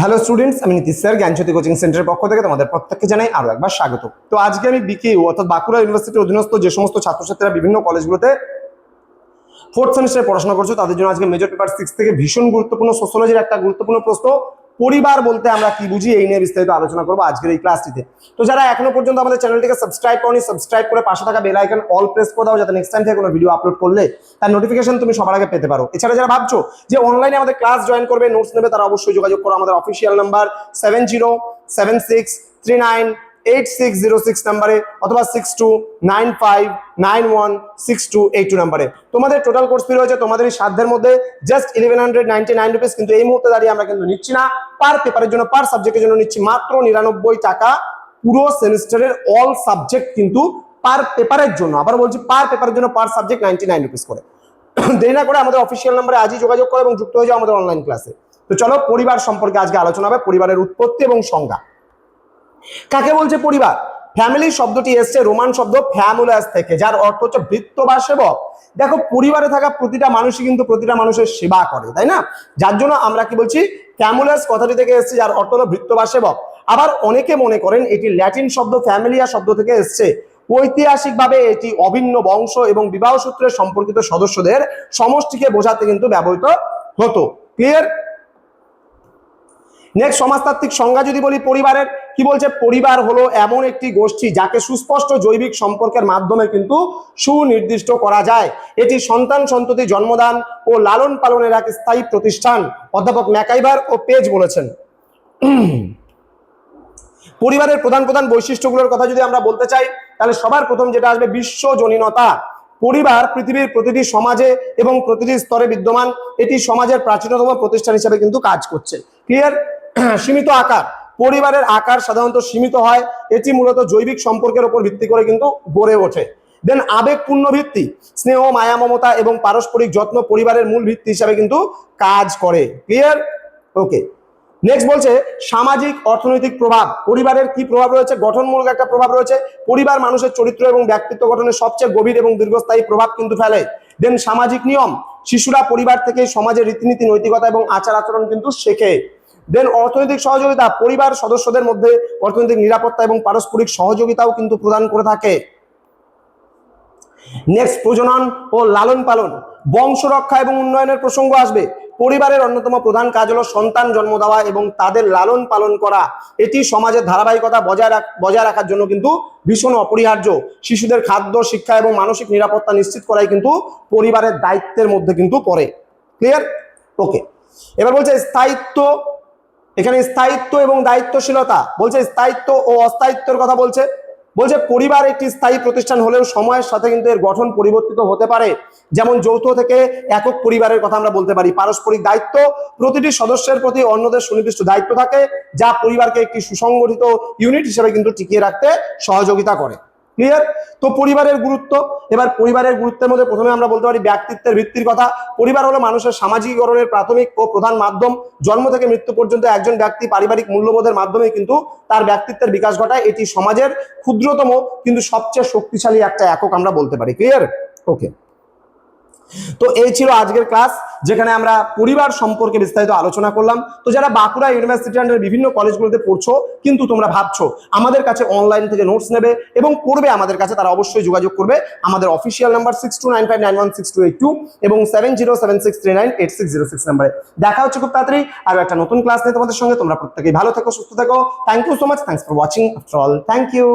Hello students, আমি Nitish sir জ্ঞানজ্যোতি coaching সেন্টারের পক্ষ থেকে তোমাদের প্রত্যেককে জানাই আরো একবার স্বাগত। তো আজকে আমি বিকেইউ অর্থাৎ বাঁকুড়া ইউনিভার্সিটির অধীনস্থ যে সমস্ত ছাত্রছাত্রীরা বিভিন্ন কলেজগুলোতে ফোর্থ সেমিস্টারে পড়াশোনা করছো তাদের জন্য আজকে মেজর পেপার 6 থেকে ভীষণ গুরুত্বপূর্ণ সোশ্যোলজির একটা গুরুত্বপূর্ণ প্রশ্ন, পরিবার বলতে আমরা কি বুঝি, এই নিয়ে বিস্তারিত আলোচনা করবো আজকের এই ক্লাসটিতে। তো যারা এখনো পর্যন্ত আমাদের চ্যানেলটিকে সাবস্ক্রাইব করনি, সাবস্ক্রাইব করে পাশে থাকা বেল আইকন অল প্রেস করে দাও, যাতে নেক্সট টাইম থেকে কোনো ভিডিও আপলোড করলে তার নোটিফিকেশন তুমি সবার আগে পেতে পারো। এছাড়া যারা ভাবছো যে অনলাইনে আমাদের ক্লাস জয়েন করবে, নোটস নেবে, তারা অবশ্যই যোগাযোগ করো আমাদের অফিসিয়াল নাম্বার 7076398606 নাম্বারে অথবা 6295916282 নাম্বারে। তোমাদের টোটাল কোর্স ফি রয়েছে তোমাদের এই সাধ্যের মধ্যে জাস্ট 1199 রুপিস, কিন্তু এই মুহূর্তে দাঁড়িয়ে আমরা কিন্তু নিচ্ছি না। পার পেপারের জন্য, পার সাবজেক্টের জন্য নিচ্ছি মাত্র 99 টাকা পুরো সেমিস্টারের অল সাবজেক্ট, কিন্তু পার পেপারের জন্য, আবার বলছি পার পেপারের জন্য পার সাবজেক্ট 99 রুপিস করে। দেরি না করে আমাদের অফিসিয়াল নাম্বারে আজই যোগাযোগ করো এবং যুক্ত হয়ে যাও আমাদের অনলাইন ক্লাসে। তো চলো পরিবার সম্পর্কে আজকে আলোচনা হবে, পরিবারের উৎপত্তি এবং সংজ্ঞা। কাকে বলছে পরিবার? ফ্যামিলি শব্দটি এসছে রোমান শব্দ ফ্যামুলাস থেকে, যার অর্থ হচ্ছে ভৃত্য বা সেবক। দেখো, পরিবারে থাকা প্রতিটা মানুষই কিন্তু প্রতিটা মানুষের সেবা করে, তাই না? যার জন্য আমরা কি বলছি, ফ্যামুলাস কথাটি থেকে এসছে, যার অর্থ হলো ভৃত্য বা সেবক। আবার অনেকে মনে করেন এটি ল্যাটিন শব্দ ফ্যামিলিয়া শব্দ থেকে এসছে। ঐতিহাসিকভাবে এটি অভিন্ন বংশ এবং বিবাহ সূত্রে সম্পর্কিত সদস্যদের সমষ্টিকে বোঝাতে কিন্তু ব্যবহৃত হতো। ক্লিয়ার? নেক্সট, সমাজতাত্ত্বিক সংজ্ঞা যদি বলি পরিবারের, কি বলছে? পরিবার হলো এমন একটি গোষ্ঠী যাকে সুস্পষ্ট জৈবিক সম্পর্কের মাধ্যমে কিন্তু সুনির্দিষ্ট করা যায়। এটি সন্তান সন্ততি জন্মদান ও লালন পালনের এক স্থায়ী প্রতিষ্ঠান। অধ্যাপক ম্যাকাইভার ও পেজ বলেছেন। পরিবারের প্রধান প্রধান বৈশিষ্ট্যগুলোর কথা যদি আমরা বলতে চাই, তাহলে সবার প্রথম যেটা আসবে বিশ্বজনীনতা। পরিবার পৃথিবীর প্রতিটি সমাজে এবং প্রতিটি স্তরে বিদ্যমান, এটি সমাজের প্রাচীনতম প্রতিষ্ঠান হিসেবে কিন্তু কাজ করছে। ক্লিয়ার? সীমিত আকার, পরিবারের আকার সাধারণত সীমিত হয়, এটি মূলত জৈবিক সম্পর্কের উপর ভিত্তি করে কিন্তু গড়ে ওঠে। দেন আবেগপূর্ণ ভিত্তি, স্নেহ, মায়া, মমতা এবং পারস্পরিক যত্ন পরিবারের মূল ভিত্তি হিসাবে কিন্তু কাজ করে। ক্লিয়ার? ওকে। নেক্সট বলছে সামাজিক অর্থনৈতিক প্রভাব। পরিবারের কি প্রভাব রয়েছে? গঠনমূলক একটা প্রভাব রয়েছে। পরিবার মানুষের চরিত্র এবং ব্যক্তিত্ব গঠনে সবচেয়ে গভীর এবং দীর্ঘস্থায়ী প্রভাব কিন্তু ফেলে। দেন সামাজিক নিয়ম, শিশুরা পরিবার থেকে সমাজের রীতিনীতি, নৈতিকতা এবং আচার আচরণ কিন্তু শেখে। দেন অর্থনৈতিক সহযোগিতা, পরিবার সদস্যদের মধ্যে অর্থনৈতিক নিরাপত্তা এবং পারস্পরিক সহযোগিতাও কিন্তু প্রদান করে থাকে। নেক্সট, প্রজনন ও লালন পালন, বংশ রক্ষা এবং উন্নয়নের প্রসঙ্গ আসবে। পরিবারের অন্যতম প্রধান কাজ হলো সন্তান জন্ম দেওয়া এবং তাদের লালন পালন করা। এটি সমাজের ধারাবাহিকতা বজায় রাখার জন্য কিন্তু ভীষণ অপরিহার্য। শিশুদের খাদ্য, শিক্ষা এবং মানসিক নিরাপত্তা নিশ্চিত করাই কিন্তু পরিবারের দায়িত্বের মধ্যে কিন্তু পড়ে। ক্লিয়ার? ওকে। এবার বলছে স্থায়িত্ব। এখানে স্থায়িত্ব এবং দায়িত্বশীলতা বলছে, স্থায়িত্ব ও অস্থায়িত্বের কথা বলছে। বলছে পরিবার একটি স্থায়ী প্রতিষ্ঠান হলেও সময়ের সাথে কিন্তু এর গঠন পরিবর্তিত হতে পারে। যেমন যৌথ থেকে একক পরিবারের কথা আমরা বলতে পারি। পারস্পরিক দায়িত্ব, প্রতিটি সদস্যের প্রতি অন্যদের সুনির্দিষ্ট দায়িত্ব থাকে, যা পরিবারকে একটি সুসংগঠিত ইউনিট হিসেবে কিন্তু টিকিয়ে রাখতে সহযোগিতা করে। ক্লিয়ার? তো পরিবারের গুরুত্ব, এবার পরিবারের গুরুত্বের মধ্যে প্রথমে আমরা বলতে পারি ব্যক্তিত্বের ভিত্তির কথা। পরিবার হলো মানুষের সামাজিকীকরণের প্রাথমিক ও প্রধান মাধ্যম। জন্ম থেকে মৃত্যু পর্যন্ত একজন ব্যক্তি পারিবারিক মূল্যবোধের মাধ্যমে কিন্তু তার ব্যক্তিত্বের বিকাশ ঘটায়। এটি সমাজের ক্ষুদ্রতম কিন্তু সবচেয়ে শক্তিশালী একটা একক আমরা বলতে পারি। ক্লিয়ার? ওকে। তো এই ছিল আজকের ক্লাস, যেখানে আমরা পরিবার সম্পর্কে বিস্তারিত আলোচনা করলাম। তো যারা বাঁকুড়া ইউনিভার্সিটি আন্ডার বিভিন্ন কলেজগুলোতে পড়ছো কিন্তু তোমরা ভাবছো আমাদের কাছে অনলাইন থেকে নোটস নেবে এবং পড়বে আমাদের কাছে, তারা অবশ্যই যোগাযোগ করবে আমাদের অফিসিয়াল নাম্বার 6295916282 এবং 7076398606 নাম্বারে। দেখা হচ্ছে খুব তাড়াতাড়ি আর একটা নতুন ক্লাস নিয়ে তোমাদের সঙ্গে। তোমরা প্রত্যেকেই ভালো থেকো, সুস্থ থেকো। Thank you so much. Thanks for watching. After all, thank you.